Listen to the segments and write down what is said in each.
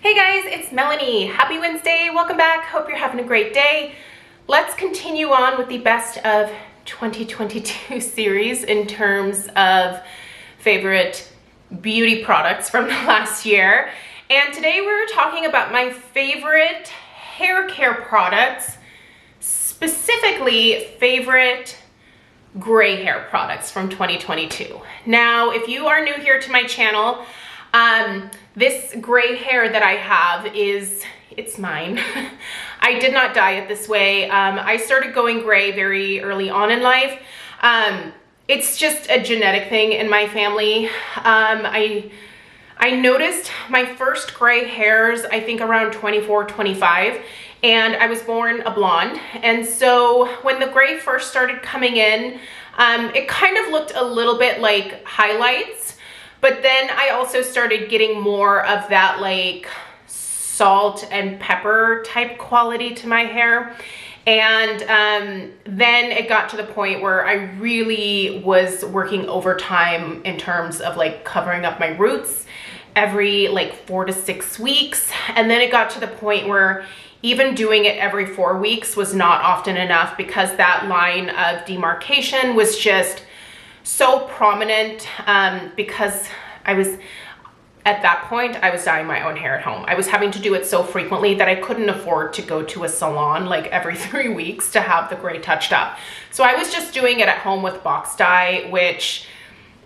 Hey guys, it's Melanie. Happy Wednesday. Welcome back. Hope you're having a great day. Let's continue on with the best of 2022 series in terms of favorite beauty products from the last year. And today we're talking about my favorite hair care products, specifically favorite gray hair products from 2022. Now, if you are new here to my channel, this gray hair that I have it's mine. I did not dye it this way. I started going gray very early on in life. It's just a genetic thing in my family. I noticed my first gray hairs, I think around 24, 25, and I was born a blonde. And so when the gray first started coming in, it kind of looked a little bit like highlights. But then I also started getting more of that like salt and pepper type quality to my hair. And then it got to the point where I really was working overtime in terms of like covering up my roots every like 4 to 6 weeks. And then it got to the point where even doing it every 4 weeks was not often enough because that line of demarcation was just so prominent, because at that point, I was dyeing my own hair at home. I was having to do it so frequently that I couldn't afford to go to a salon like every 3 weeks to have the gray touched up. So I was just doing it at home with box dye, which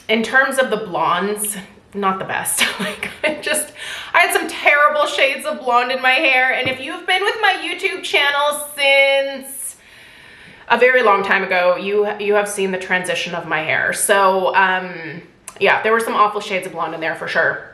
in terms of the blondes, not the best. Like I had some terrible shades of blonde in my hair. And if you've been with my YouTube channel since a very long time ago, you have seen the transition of my hair. So yeah, there were some awful shades of blonde in there for sure,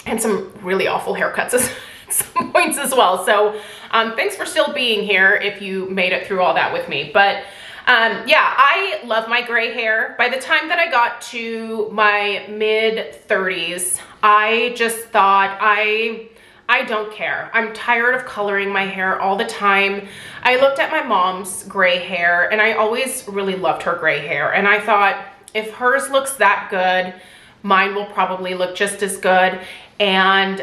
and some really awful haircuts at some points as well. So thanks for still being here if you made it through all that with me. But yeah, I love my gray hair. By the time that I got to my mid 30s, I just thought I don't care. I'm tired of coloring my hair all the time. I looked at my mom's gray hair and I always really loved her gray hair. And I thought, if hers looks that good, mine will probably look just as good. And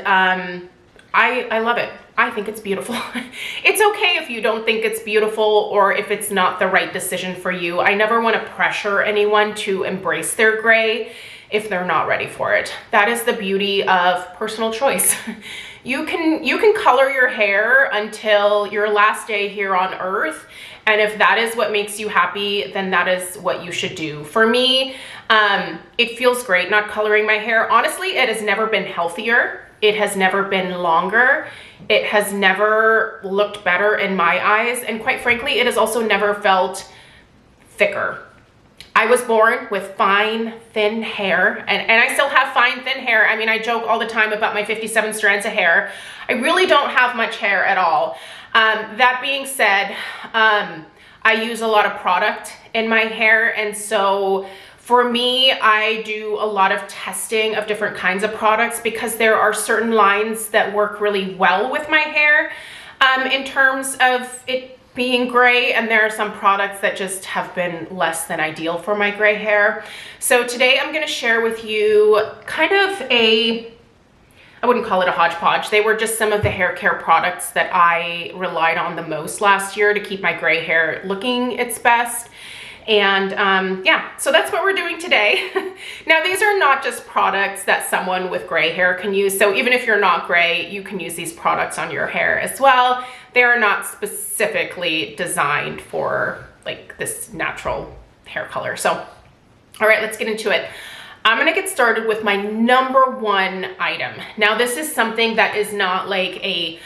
I love it. I think it's beautiful. It's okay if you don't think it's beautiful or if it's not the right decision for you. I never want to pressure anyone to embrace their gray if they're not ready for it. That is the beauty of personal choice. You can color your hair until your last day here on earth. And if that is what makes you happy, then that is what you should do. For me, it feels great not coloring my hair. Honestly, it has never been healthier. It has never been longer. It has never looked better in my eyes. And quite frankly, it has also never felt thicker. I was born with fine, thin hair, and I still have fine, thin hair. I mean, I joke all the time about my 57 strands of hair. I really don't have much hair at all. That being said, I use a lot of product in my hair, and so for me, I do a lot of testing of different kinds of products because there are certain lines that work really well with my hair in terms of it being gray, and there are some products that just have been less than ideal for my gray hair. So today I'm going to share with you kind of I wouldn't call it a hodgepodge. They were just some of the hair care products that I relied on the most last year to keep my gray hair looking its best. And yeah, so that's what we're doing today. Now, these are not just products that someone with gray hair can use. So even if you're not gray, you can use these products on your hair as well. They are not specifically designed for like this natural hair color. So, all right, let's get into it. I'm gonna get started with my number one item. Now, this is something that is not like a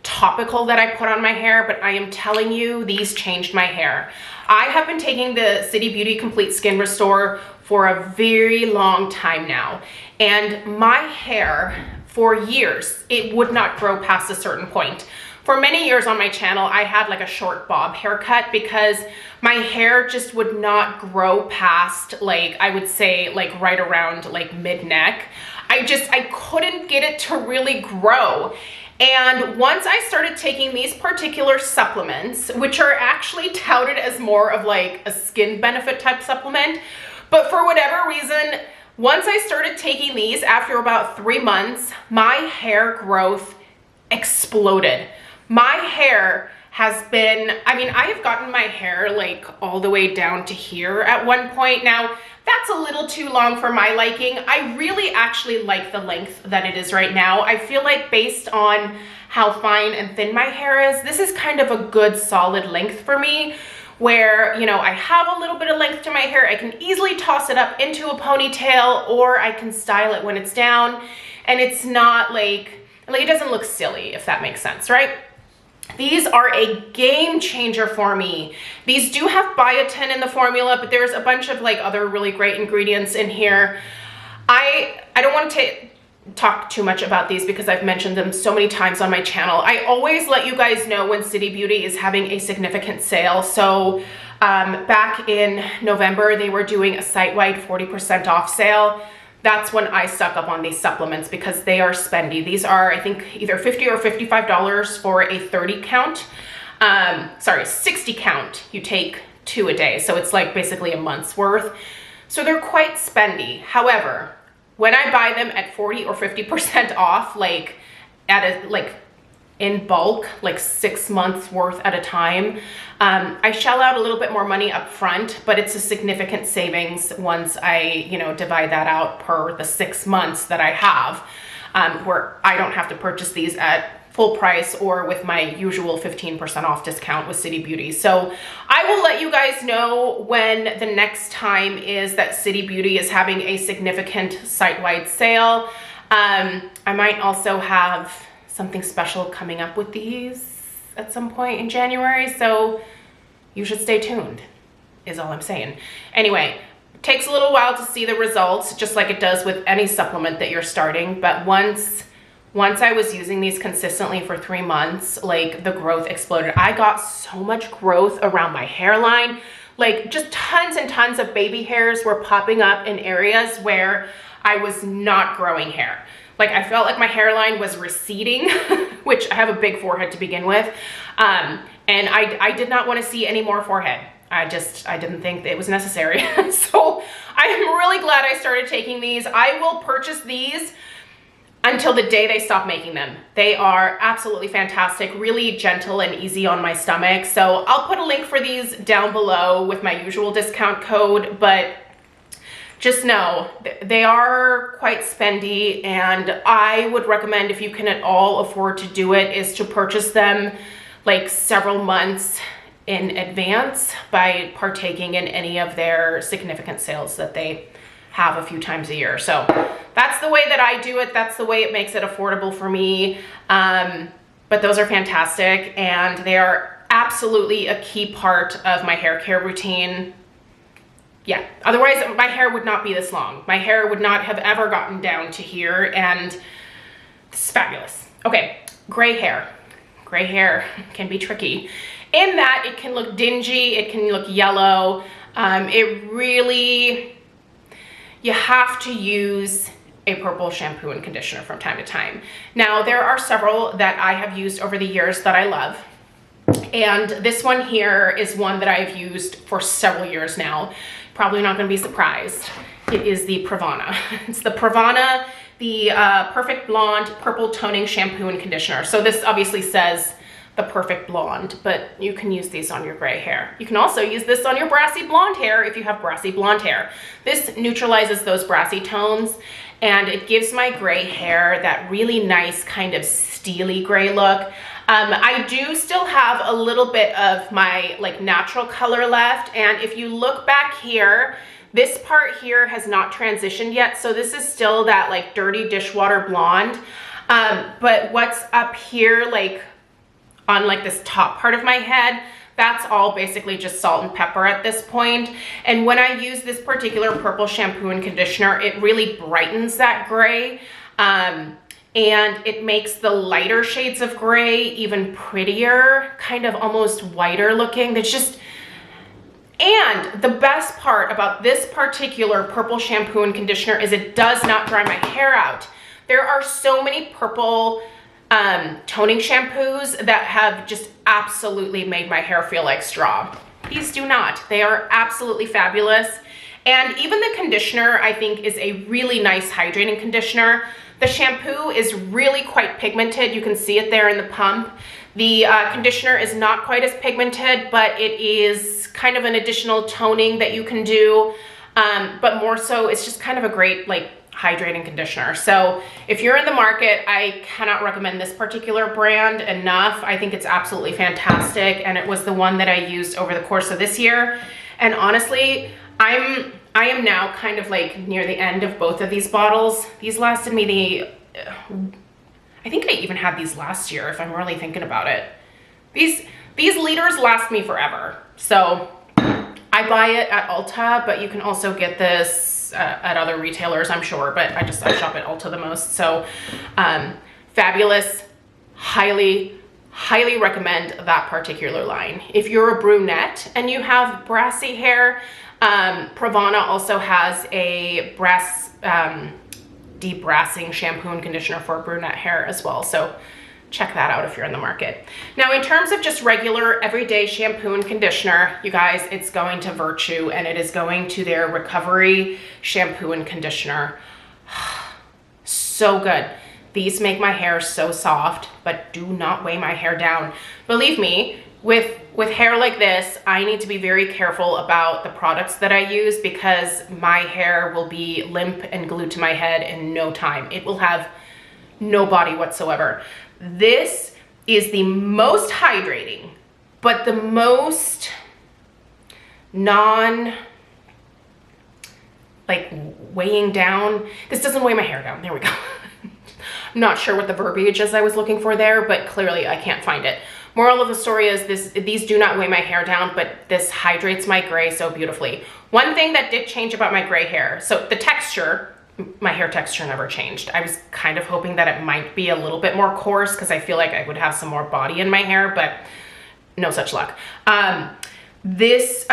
topical that I put on my hair, but I am telling you, these changed my hair. I have been taking the City Beauty Complete Skin Restore for a very long time now. And my hair, for years, it would not grow past a certain point. For many years on my channel, I had like a short bob haircut because my hair just would not grow past, like, I would say like right around like mid-neck. I couldn't get it to really grow. And once I started taking these particular supplements, which are actually touted as more of like a skin benefit type supplement, but for whatever reason, once I started taking these after about 3 months, my hair growth exploded. My hair has been, I mean, I have gotten my hair like all the way down to here at one point. Now, that's a little too long for my liking. I really actually like the length that it is right now. I feel like based on how fine and thin my hair is, this is kind of a good solid length for me, where, you know, I have a little bit of length to my hair. I can easily toss it up into a ponytail, or I can style it when it's down, and it's not like it doesn't look silly, if that makes sense, right? These are a game changer for me. These do have biotin in the formula, but there's a bunch of like other really great ingredients in here. I don't want to talk too much about these because I've mentioned them so many times on my channel. I always let you guys know when City Beauty is having a significant sale. So back in November, they were doing a site-wide 40% off sale. That's when I suck up on these supplements because they are spendy. These are, I think, either $50 or $55 for a 30 count. Sorry, 60 count. You take 2 a day. So it's like basically a month's worth. So they're quite spendy. However, when I buy them at 40 or 50% off, like in bulk, like 6 months worth at a time, I shell out a little bit more money up front, but it's a significant savings once I, you know, divide that out per the 6 months that I have, where I don't have to purchase these at full price or with my usual 15% off discount with City Beauty. So I will let you guys know when the next time is that City Beauty is having a significant site-wide sale. I might also have something special coming up with these at some point in January, so you should stay tuned, is all I'm saying. Anyway, it takes a little while to see the results, just like it does with any supplement that you're starting, but once I was using these consistently for 3 months, like the growth exploded. I got so much growth around my hairline, like just tons and tons of baby hairs were popping up in areas where I was not growing hair. Like I felt like my hairline was receding, which I have a big forehead to begin with. And I did not want to see any more forehead. I didn't think that it was necessary. So I'm really glad I started taking these. I will purchase these until the day they stop making them. They are absolutely fantastic, really gentle and easy on my stomach. So I'll put a link for these down below with my usual discount code, but just know they are quite spendy, and I would recommend, if you can at all afford to do it, is to purchase them like several months in advance by partaking in any of their significant sales that they have a few times a year. So that's the way that I do it. That's the way it makes it affordable for me. But those are fantastic, and they are absolutely a key part of my hair care routine. Yeah, otherwise my hair would not be this long. My hair would not have ever gotten down to here, and it's fabulous. Okay, gray hair. Gray hair can be tricky in that it can look dingy, it can look yellow. You have to use a purple shampoo and conditioner from time to time. Now, there are several that I have used over the years that I love. And this one here is one that I've used for several years now. Probably not gonna be surprised. It is the Pravana. It's the Pravana, the Perfect Blonde Purple Toning Shampoo and Conditioner. So this obviously says the Perfect Blonde, but you can use these on your gray hair. You can also use this on your brassy blonde hair if you have brassy blonde hair. This neutralizes those brassy tones, and it gives my gray hair that really nice kind of steely gray look. I do still have a little bit of my like natural color left, and if you look back here, this part here has not transitioned yet, so this is still that like dirty dishwater blonde. But what's up here, like on like this top part of my head, that's all basically just salt and pepper at this point. And when I use this particular purple shampoo and conditioner, it really brightens that gray. And it makes the lighter shades of gray even prettier, kind of almost whiter looking. There's just, and the best part about this particular purple shampoo and conditioner is it does not dry my hair out. There are so many purple toning shampoos that have just absolutely made my hair feel like straw. These do not. They are absolutely fabulous. And even the conditioner, I think, is a really nice hydrating conditioner. The shampoo is really quite pigmented. You can see it there in the pump. The conditioner is not quite as pigmented, but it is kind of an additional toning that you can do. But more so, it's just kind of a great like hydrating conditioner. So if you're in the market, I cannot recommend this particular brand enough. I think it's absolutely fantastic, and it was the one that I used over the course of this year. And honestly, I am now kind of like near the end of both of these bottles. These lasted me I think I even had these last year if I'm really thinking about it. These liters last me forever. So I buy it at Ulta, but you can also get this at other retailers, I'm sure, but I shop at Ulta the most. So fabulous. Highly recommend that particular line. If you're a brunette and you have brassy hair, Pravana also has a debrassing shampoo and conditioner for brunette hair as well. So check that out if you're in the market. Now, in terms of just regular everyday shampoo and conditioner, you guys, it's going to Virtue, and it is going to their Recovery shampoo and conditioner. So good. These make my hair so soft, but do not weigh my hair down. Believe me, with hair like this, I need to be very careful about the products that I use, because my hair will be limp and glued to my head in no time. It will have no body whatsoever. This is the most hydrating, but the most like weighing down. This doesn't weigh my hair down. There we go. I'm not sure what the verbiage is I was looking for there, but clearly I can't find it. Moral of the story is these do not weigh my hair down, but this hydrates my gray so beautifully. One thing that did change about my gray hair, so the texture, my hair texture never changed. I was kind of hoping that it might be a little bit more coarse because I feel like I would have some more body in my hair, but no such luck. This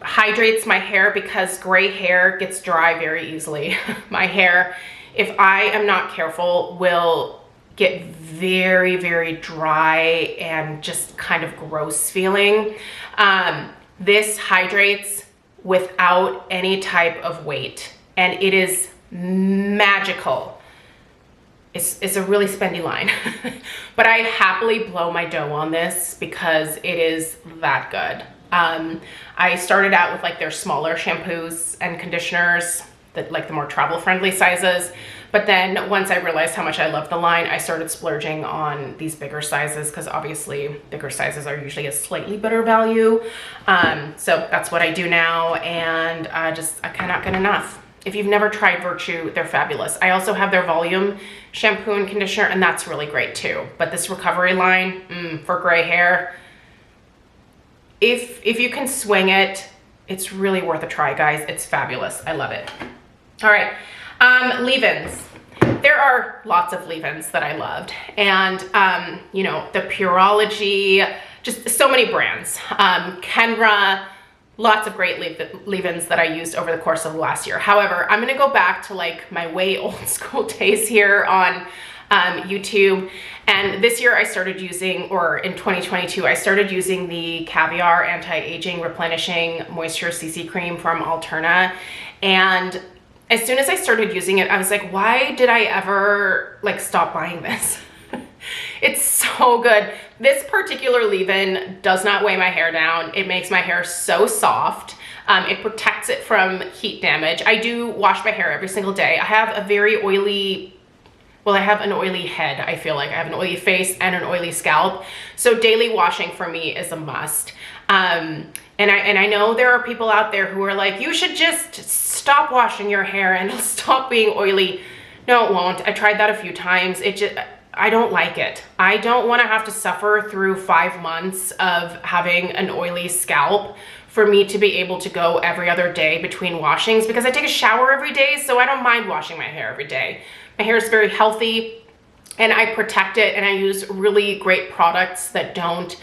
hydrates my hair because gray hair gets dry very easily. My hair, if I am not careful, will get very dry and just kind of gross feeling. This hydrates without any type of weight, and it is magical. It's a really spendy line, but I happily blow my dough on this because it is that good. I started out with like their smaller shampoos and conditioners, that like the more travel friendly sizes. But then once I realized how much I loved the line, I started splurging on these bigger sizes, because obviously bigger sizes are usually a slightly better value. So that's what I do now, and I cannot get enough. If you've never tried Virtue, they're fabulous. I also have their volume shampoo and conditioner, and that's really great too. But this Recovery line, for gray hair, if you can swing it, it's really worth a try, guys. It's fabulous. I love it. All right. Leaveins. There are lots of Leaveins that I loved, and you know, the Pureology, just so many brands. Kenra, lots of great Leaveins that I used over the course of the last year. However, I'm gonna go back to like my way old school days here on YouTube, and this year I started using, or in 2022, I started using the Caviar Anti-Aging Replenishing Moisture CC Cream from Alterna, and as soon as I started using it, I was like, why did I ever like stop buying this? It's so good. This particular leave-in does not weigh my hair down. It makes my hair so soft. It protects it from heat damage. I do wash my hair every single day. I have a very oily, well, I have an oily head, I feel like. I have an oily face and an oily scalp. So daily washing for me is a must. And I know there are people out there who are like, you should just stop washing your hair and it'll stop being oily. No, it won't. I tried that a few times. I don't like it. I don't want to have to suffer through 5 months of having an oily scalp for me to be able to go every other day between washings, because I take a shower every day, so I don't mind washing my hair every day. My hair is very healthy and I protect it, and I use really great products that don't,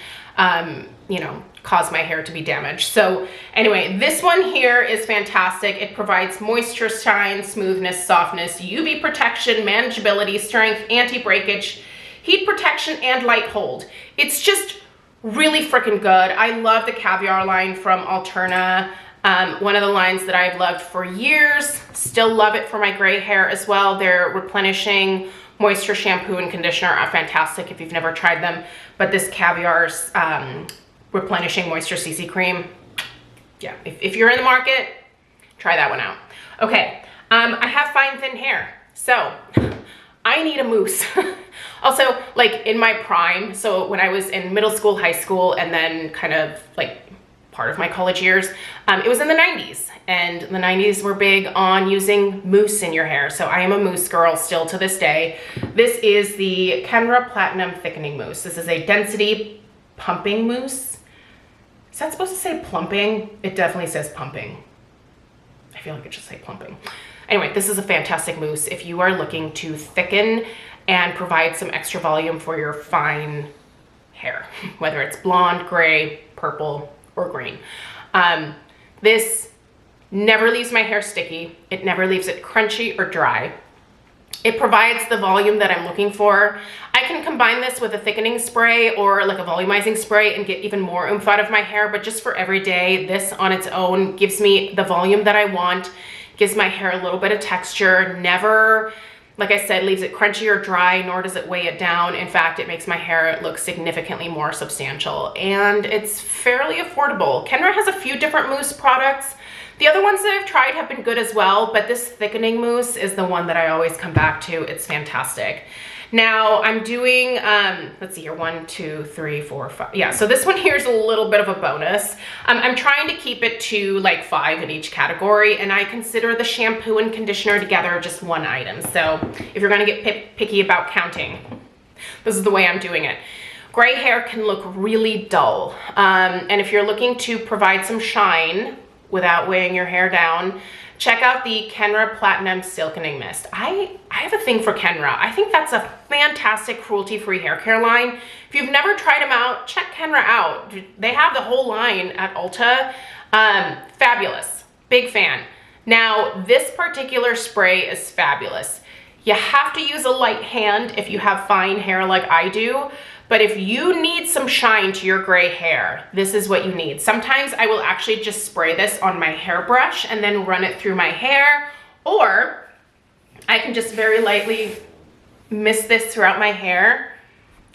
you know, cause my hair to be damaged. So anyway, this one here is fantastic. It provides moisture, shine, smoothness, softness, UV protection, manageability, strength, anti-breakage, heat protection, and light hold. It's just really freaking good. I love the Caviar line from Alterna. One of the lines that I've loved for years, still love it for my gray hair as well. Their replenishing moisture shampoo and conditioner are fantastic if you've never tried them, but this Caviar's replenishing moisture CC cream, yeah, if you're in the market, try that one out. Okay, I have fine thin hair, so I need a mousse. Also, like in my prime, so when I was in middle school, high school, and then kind of like part of my college years, it was in the 90s, and the 90s were big on using mousse in your hair. So I am a mousse girl still to this day. This is the Kenra Platinum Thickening Mousse. This is a density pumping mousse. Is that supposed to say plumping? It definitely says pumping. I feel like it should say plumping. Anyway, this is a fantastic mousse if you are looking to thicken and provide some extra volume for your fine hair, whether it's blonde, gray, purple, or green. This never leaves my hair sticky. It never leaves it crunchy or dry. It provides the volume that I'm looking for. I can combine this with a thickening spray or like a volumizing spray and get even more oomph out of my hair, but just for every day, this on its own gives me the volume that I want, gives my hair a little bit of texture, never, like I said, leaves it crunchy or dry, nor does it weigh it down. In fact, it makes my hair look significantly more substantial, and it's fairly affordable. Kenra has a few different mousse products. The other ones that I've tried have been good as well, but this thickening mousse is the one that I always come back to. It's fantastic. Now I'm doing, let's see here, 1, 2, 3, 4, 5. Yeah, so this one here is a little bit of a bonus. I'm trying to keep it to like 5 in each category, and I consider the shampoo and conditioner together just one item. So if you're gonna get picky about counting, this is the way I'm doing it. Gray hair can look really dull. And if you're looking to provide some shine without weighing your hair down, check out the Kenra Platinum Silkening Mist. I have a thing for Kenra. I think that's a fantastic cruelty-free hair care line. If you've never tried them out, check Kenra out. They have the whole line at Ulta. Fabulous, big fan. Now, this particular spray is fabulous. You have to use a light hand if you have fine hair like I do, but if you need some shine to your gray hair, this is what you need. Sometimes I will actually just spray this on my hairbrush and then run it through my hair, or I can just very lightly mist this throughout my hair,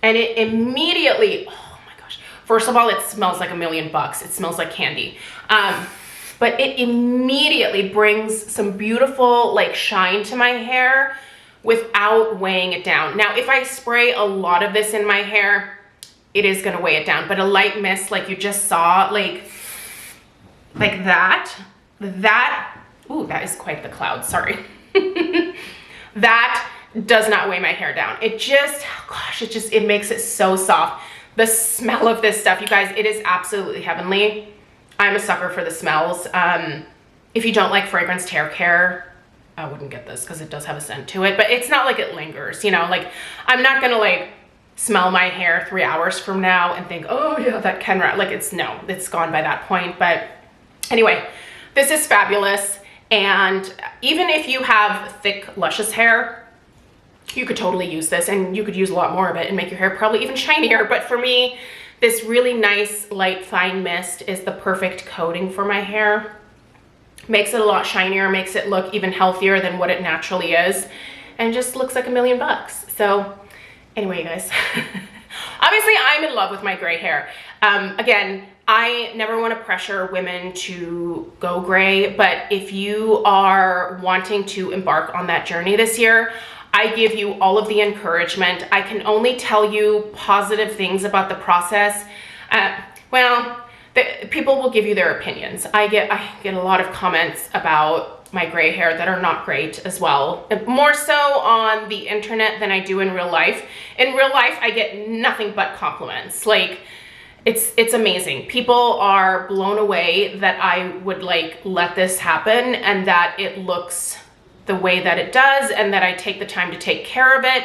and it immediately, oh my gosh, first of all, it smells like $1,000,000. It smells like candy. But it immediately brings some beautiful like shine to my hair without weighing it down. Now, if I spray a lot of this in my hair, it is gonna weigh it down, but a light mist like you just saw, like that, ooh, that is quite the cloud, sorry. That does not weigh my hair down. It just, gosh, it makes it so soft. The smell of this stuff, you guys, it is absolutely heavenly. I'm a sucker for the smells. If you don't like fragranced hair care, I wouldn't get this because it does have a scent to it, but it's not like it lingers, you know, like I'm not gonna like smell my hair 3 hours from now and think, oh yeah, that Kenra, like it's gone by that point. But anyway, this is fabulous. And even if you have thick, luscious hair, you could totally use this, and you could use a lot more of it and make your hair probably even shinier. But for me, this really nice, light, fine mist is the perfect coating for my hair. Makes it a lot shinier, makes it look even healthier than what it naturally is, and just looks like $1,000,000. So anyway, you guys, obviously I'm in love with my gray hair. Again, I never want to pressure women to go gray, but if you are wanting to embark on that journey this year, I give you all of the encouragement. I can only tell you positive things about the process. People will give you their opinions. I get a lot of comments about my gray hair that are not great as well. More so on the internet than I do in real life. In real life, I get nothing but compliments. Like, it's amazing. People are blown away that I would like let this happen and that it looks the way that it does and that I take the time to take care of it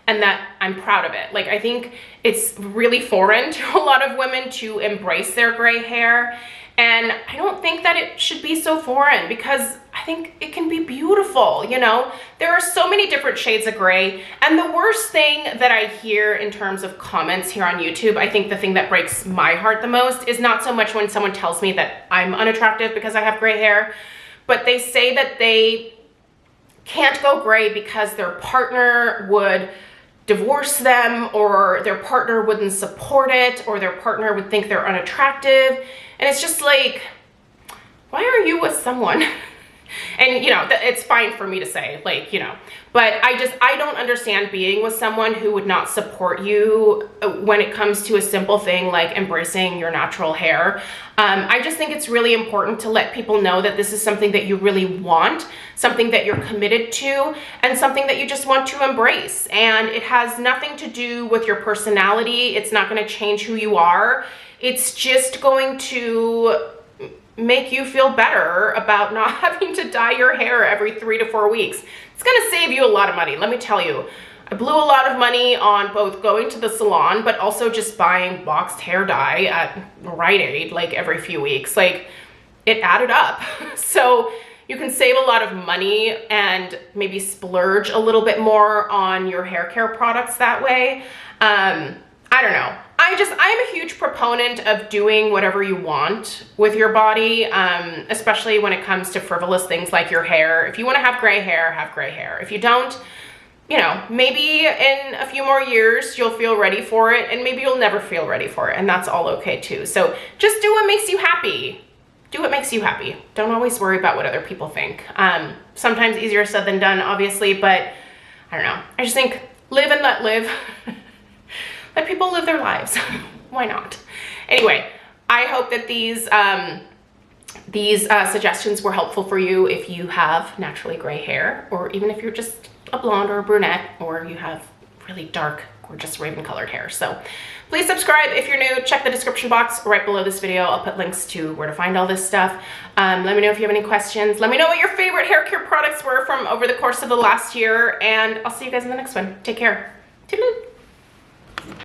and that I'm proud of it. Like, I think it's really foreign to a lot of women to embrace their gray hair. And I don't think that it should be so foreign, because I think it can be beautiful, you know? There are so many different shades of gray. And the worst thing that I hear in terms of comments here on YouTube, I think the thing that breaks my heart the most is not so much when someone tells me that I'm unattractive because I have gray hair, but they say that they can't go gray because their partner would divorce them, or their partner wouldn't support it, or their partner would think they're unattractive. And it's just like, why are you with someone? And you know, it's fine for me to say, like, you know, but I don't understand being with someone who would not support you when it comes to a simple thing like embracing your natural hair. I just think it's really important to let people know that this is something that you really want, something that you're committed to, and something that you just want to embrace. And it has nothing to do with your personality. It's not going to change who you are. It's just going to make you feel better about not having to dye your hair every 3 to 4 weeks. It's gonna save you a lot of money, let me tell you. I blew a lot of money on both going to the salon, but also just buying boxed hair dye at Rite Aid like every few weeks. Like, it added up. So you can save a lot of money and maybe splurge a little bit more on your hair care products that way. I don't know. I'm a huge proponent of doing whatever you want with your body, especially when it comes to frivolous things like your hair. If you want to have gray hair, have gray hair. If you don't, you know, maybe in a few more years you'll feel ready for it, and maybe you'll never feel ready for it, and that's all okay too. So just do what makes you happy. Do what makes you happy. Don't always worry about what other people think. Sometimes easier said than done, obviously, but I don't know. I just think live and let live. Let people live their lives. Why not? Anyway, I hope that these suggestions were helpful for you if you have naturally gray hair, or even if you're just a blonde or a brunette, or you have really dark, gorgeous raven colored hair. So please subscribe if you're new. Check the description box right below this video. I'll put links to where to find all this stuff. Let me know if you have any questions. Let me know what your favorite hair care products were from over the course of the last year, and I'll see you guys in the next one. Take care. Toodaloo.